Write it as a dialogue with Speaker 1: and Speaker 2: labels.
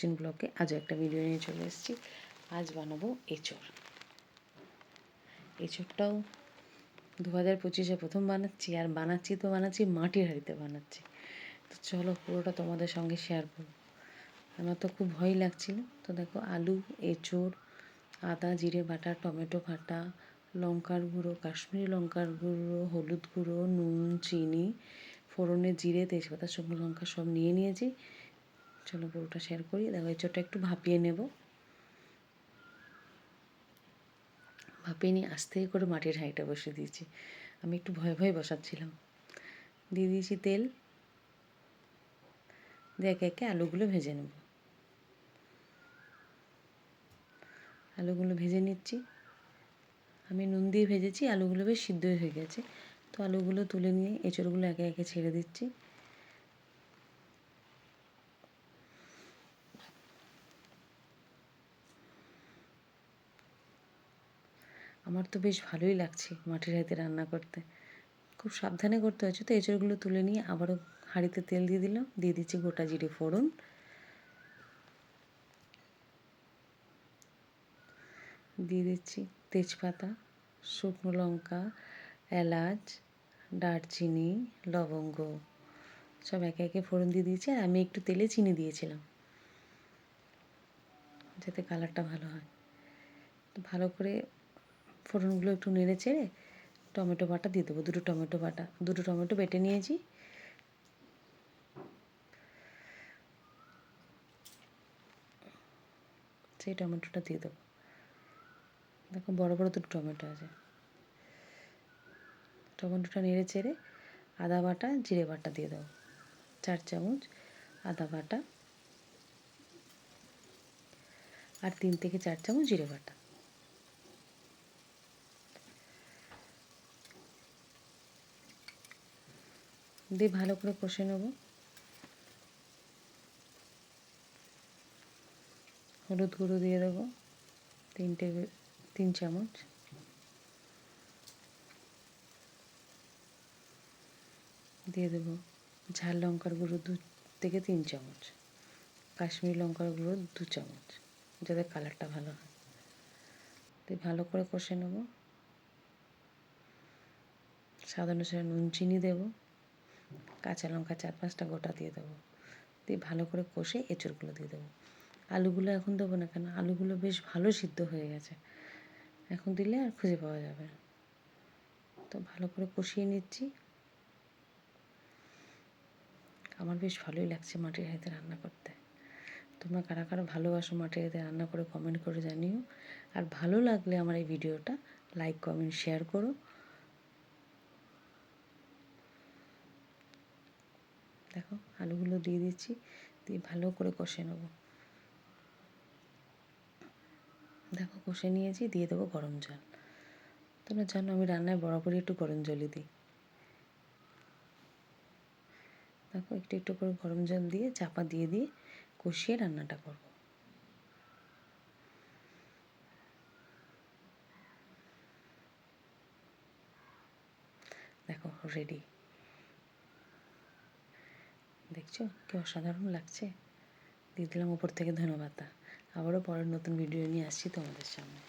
Speaker 1: Kitchen ব্লগে আজও একটা ভিডিও নিয়ে চলে এসেছি। আজ বানাবো এঁচোড়। এঁচোড়টাও 2025-এ প্রথম বানাচ্ছি, আর বানাচ্ছি মাটির হাঁড়িতে বানাচ্ছি। তো চলো পুরোটা তোমাদের সঙ্গে শেয়ার করবো। আমার তো খুব ভয় লাগছিল। তো দেখো, আলু, এঁচোড়, আদা জিরে বাটা, টমেটো বাটা, লঙ্কার গুঁড়ো, কাশ্মীরি লঙ্কার গুঁড়ো, হলুদ গুঁড়ো, নুন, চিনি, ফোড়নে জিরে, তেজপাতা, শুকনো লঙ্কা সব নিয়ে নিয়েছি। চলো পুরোটা শেয়ার করি। দেখো, এঁচোড়টা একটু ভাপিয়ে নেব। ভাপিয়ে নিয়ে আস্তে করে মাটির হাঁড়িটা বসিয়ে দিয়েছি। আমি একটু ভয়ে ভয়ে বসাচ্ছিলাম। দিয়ে দিয়েছি তেল। দিয়ে একে একে আলুগুলো ভেজে নেব। আলুগুলো ভেজে নিচ্ছি। আমি নুন দিয়ে ভেজেছি, আলুগুলো বেশ সিদ্ধ হয়ে গেছে। তো আলুগুলো তুলে নিয়ে এঁচোড়গুলো একে একে ছেড়ে দিচ্ছি। আমার তো বেশ ভালোই লাগছে মাটির হাঁড়িতে রান্না করতে। খুব সাবধানে করতে হয়েছে। তো এঁচোড়গুলো তুলে নিয়ে আবারও হাঁড়িতে তেল দিয়ে দিলাম। দিয়ে দিচ্ছি গোটা জিরে ফোড়ন, দিয়ে দিচ্ছি তেজপাতা, শুকনো লঙ্কা, এলাচ, দারচিনি, লবঙ্গ সব একে একে ফোড়ন দিয়ে দিয়েছি। আর আমি একটু তেলে চিনি দিয়েছিলাম যাতে কালারটা ভালো হয়। তো ভালো করে ফোড়নগুলো একটু নেড়ে চেড়ে টমেটো বাটা দিয়ে দেবো। দুটো টমেটো বেটে নিয়েছি। সেই টমেটোটা দিয়ে দেবো। দেখো, বড় বড় দুটো টমেটো আছে। টমেটোটা নেড়ে চেড়ে আদা বাটা জিরে বাটা দিয়ে দেবো। 4 চামচ আদা বাটা আর 3 থেকে 4 চামচ জিরে বাটা। দিয়ে ভালো করে কষে নেব। হলুদ গুঁড়ো দিয়ে দেবো 3 চামচ। দিয়ে দেবো ঝাল লঙ্কার গুঁড়ো 2 থেকে 3 চামচ। কাশ্মীরি লঙ্কার গুঁড়ো 2 চামচ, যাতে কালারটা ভালো হয়। দিয়ে ভালো করে কষে নেব। স্বাদ অনুসারে নুন চিনি দেবো। কাঁচা লঙ্কা 4-5টা গোটা দিয়ে দেবো। দিয়ে ভালো করে কষে এঁচোড়গুলো দিয়ে দেবো। আলুগুলো এখন দেবো না, কেন আলুগুলো বেশ ভালো সিদ্ধ হয়ে গেছে। এখন দিলে আর খুঁজে পাওয়া যাবে না। তো ভালো করে কষিয়ে নিচ্ছি। আমার বেশ ভালোই লাগছে মাটির হাঁড়িতে রান্না করতে। তোমরা কারা কারা ভালোবাসো মাটির হাঁড়িতে রান্না করে কমেন্ট করে জানিও। আর ভালো লাগলে আমার এই ভিডিওটা লাইক কমেন্ট শেয়ার করো। দেখো, আলুগুলো দিয়ে দিচ্ছি। দিয়ে ভালো করে কষে নেব। দেখো, কষে নিয়েছি। দিয়ে দেবো গরম জল। তোমরা জানো আমি রান্নায় বরাবরই একটু গরম জলই দিই। দেখো, একটু একটু করে গরম জল দিয়ে চাপা দিয়ে কষিয়ে রান্নাটা করব। দেখো, রেডি। দেখছো কি অসাধারণ লাগছে। দিয়ে দিলাম উপর থেকে ধনেপাতা। আবারও পরের নতুন ভিডিও নিয়ে আসছি তোমাদের সামনে।